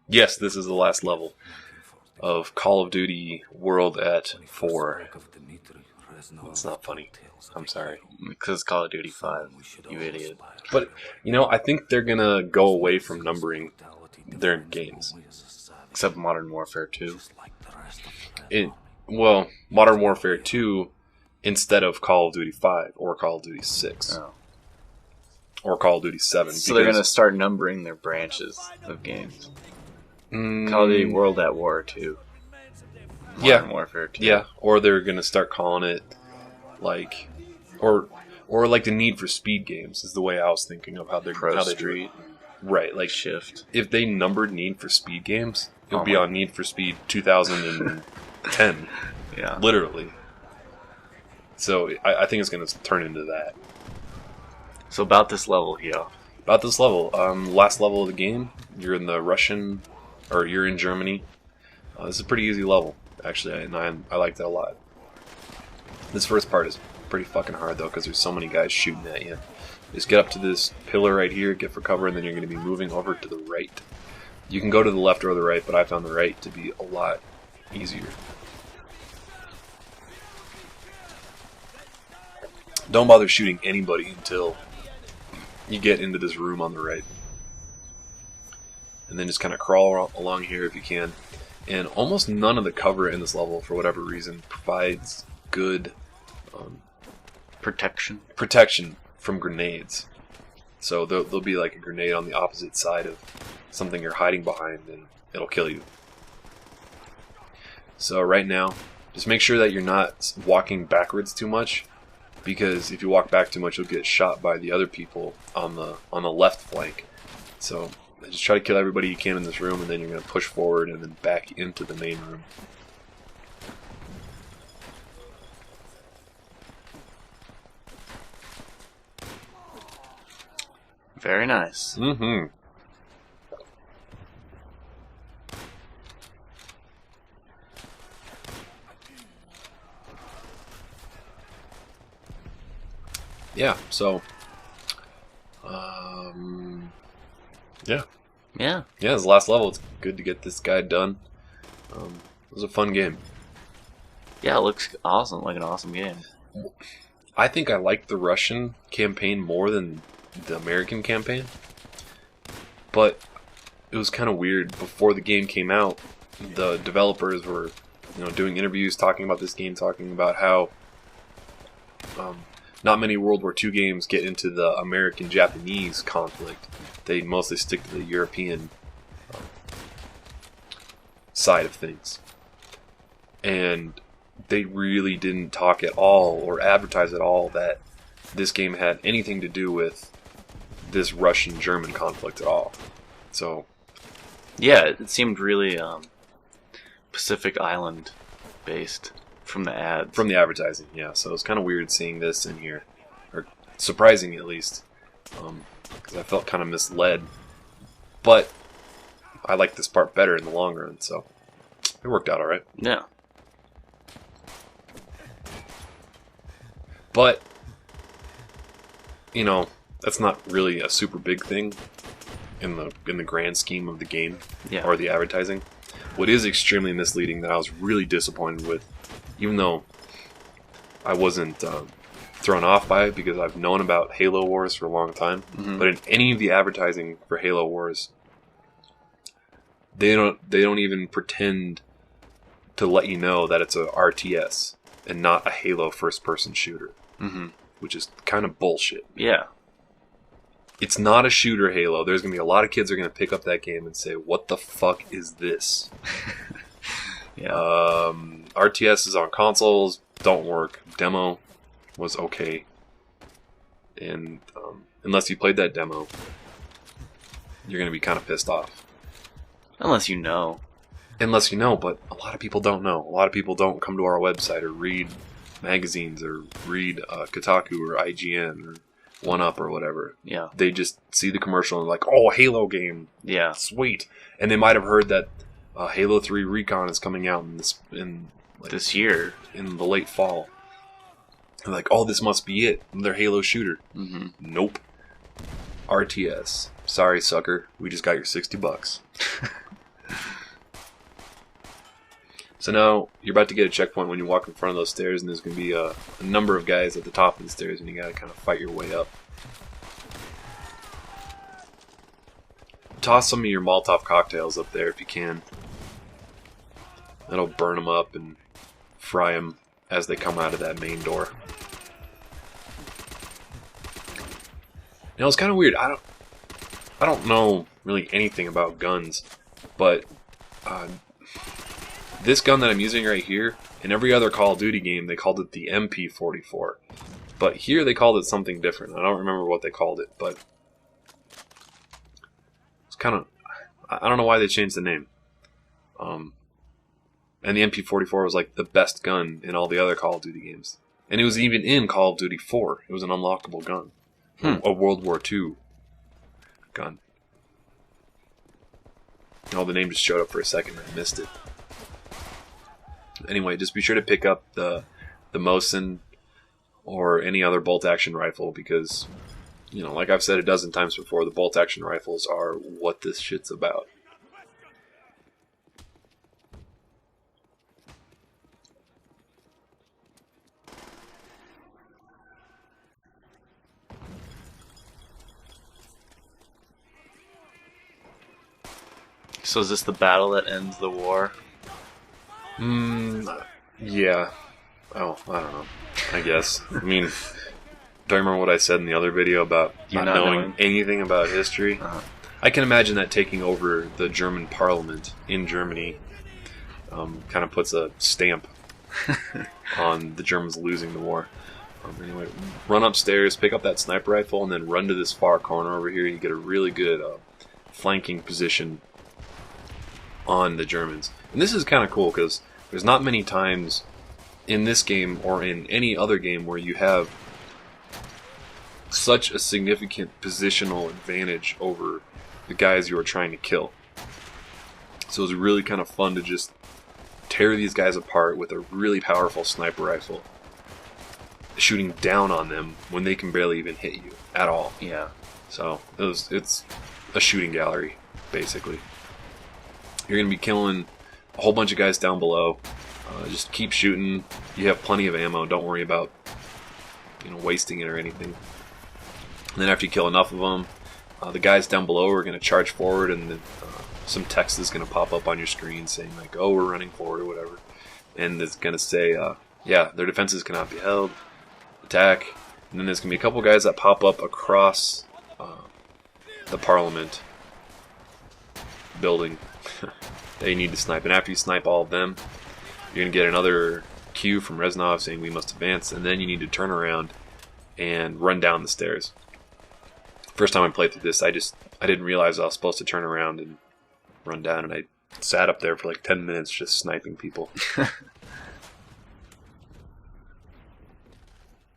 Yes, this is the last level of Call of Duty World at 4. It's not funny. I'm sorry. Because it's Call of Duty 5, you idiot. But, you know, I think they're going to go away from numbering their games. Except Modern Warfare 2. Modern Warfare 2 instead of Call of Duty 5 or Call of Duty 6. Oh. Or Call of Duty 7. So they're going to start numbering their branches of games. Call of Duty World at War 2. Modern Warfare 2. Yeah, or they're going to start calling it like... Or like the Need for Speed games is the way I was thinking of how they do it. Right, like Shift. If they numbered Need for Speed games, it would be on Need for Speed 2010. Yeah. Literally. So I think it's going to turn into that. So about this level here. About this level, last level of the game, you're in the Russian, or you're in Germany. This is a pretty easy level, actually, and I like that a lot. This first part is pretty fucking hard, though, because there's so many guys shooting at you. Just get up to this pillar right here, get for cover, and then you're going to be moving over to the right. You can go to the left or the right, but I found the right to be a lot easier. Don't bother shooting anybody until you get into this room on the right. And then just kind of crawl along here if you can. And almost none of the cover in this level, for whatever reason, provides good protection from grenades. So there'll be like a grenade on the opposite side of something you're hiding behind, and it'll kill you. So right now, just make sure that you're not walking backwards too much, because if you walk back too much, you'll get shot by the other people on the left flank. So just try to kill everybody you can in this room, and then you're going to push forward and then back into the main room. Very nice. Mm-hmm. Yeah, so yeah. Yeah. Yeah, this last level, it's good to get this guy done. It was a fun game. Yeah, it looks awesome, like an awesome game. I think I liked the Russian campaign more than the American campaign. But it was kind of weird. Before the game came out, the developers were, doing interviews talking about this game, talking about how not many World War II games get into the American-Japanese conflict. They mostly stick to the European side of things. And they really didn't talk at all or advertise at all that this game had anything to do with this Russian-German conflict at all. So, yeah, it seemed really Pacific Island based from the ads. From the advertising, yeah. So it's kind of weird seeing this in here, or surprising at least, because I felt kind of misled. But I like this part better in the long run, so it worked out all right. Yeah. But that's not really a super big thing in the grand scheme of the game or the advertising. What is extremely misleading that I was really disappointed with, even though I wasn't thrown off by it because I've known about Halo Wars for a long time, but in any of the advertising for Halo Wars, they don't even pretend to let you know that it's a RTS and not a Halo first-person shooter, which is kind of bullshit. Yeah. It's not a shooter Halo. There's going to be a lot of kids that are going to pick up that game and say, what the fuck is this? Yeah. RTSs on consoles don't work. Demo was okay. And unless you played that demo, you're going to be kind of pissed off. Unless you know. Unless you know, but a lot of people don't know. A lot of people don't come to our website or read magazines or read Kotaku or IGN or 1UP or whatever. Yeah. They just see the commercial and like, oh, Halo game. Yeah. Sweet. And they might have heard that Halo 3 Recon is coming out in this year. In the late fall. I'm like, oh, this must be it. Their Halo shooter. Mm-hmm. Nope. RTS. Sorry, sucker. We just got your $60. So now you're about to get a checkpoint when you walk in front of those stairs, and there's going to be a number of guys at the top of the stairs, and you got to kind of fight your way up. Toss some of your Molotov cocktails up there if you can. That'll burn them up and fry them as they come out of that main door. You know, it's kind of weird. I don't know really anything about guns, but this gun that I'm using right here, in every other Call of Duty game, they called it the MP44. But here they called it something different. I don't remember what they called it, but it's kind of... I don't know why they changed the name. And the MP44 was like the best gun in all the other Call of Duty games. And it was even in Call of Duty 4. It was an unlockable gun. A World War II gun. Oh, the name just showed up for a second and I missed it. Anyway, just be sure to pick up the Mosin or any other bolt-action rifle because, you know, like I've said a dozen times before, the bolt-action rifles are what this shit's about. So is this the battle that ends the war? Yeah. Oh, I don't know. I guess. I mean, do you remember what I said in the other video about not knowing anything about history? I can imagine that taking over the German parliament in Germany kind of puts a stamp on the Germans losing the war. Anyway, run upstairs, pick up that sniper rifle, and then run to this far corner over here. You get a really good flanking position on the Germans. And this is kind of cool because there's not many times in this game or in any other game where you have such a significant positional advantage over the guys you are trying to kill. So it's really kind of fun to just tear these guys apart with a really powerful sniper rifle, shooting down on them when they can barely even hit you at all. Yeah. So it's a shooting gallery, basically. You're going to be killing a whole bunch of guys down below. Just keep shooting. You have plenty of ammo. Don't worry about, you know, wasting it or anything. And then after you kill enough of them, the guys down below are going to charge forward, and then some text is going to pop up on your screen saying like, "Oh, we're running forward" or whatever. And it's going to say, "Yeah, their defenses cannot be held. Attack." And then there's going to be a couple guys that pop up across the Parliament building that you need to snipe. And after you snipe all of them, you're going to get another cue from Reznov saying we must advance, and then you need to turn around and run down the stairs. First time I played through this, I didn't realize I was supposed to turn around and run down, and I sat up there for like 10 minutes just sniping people.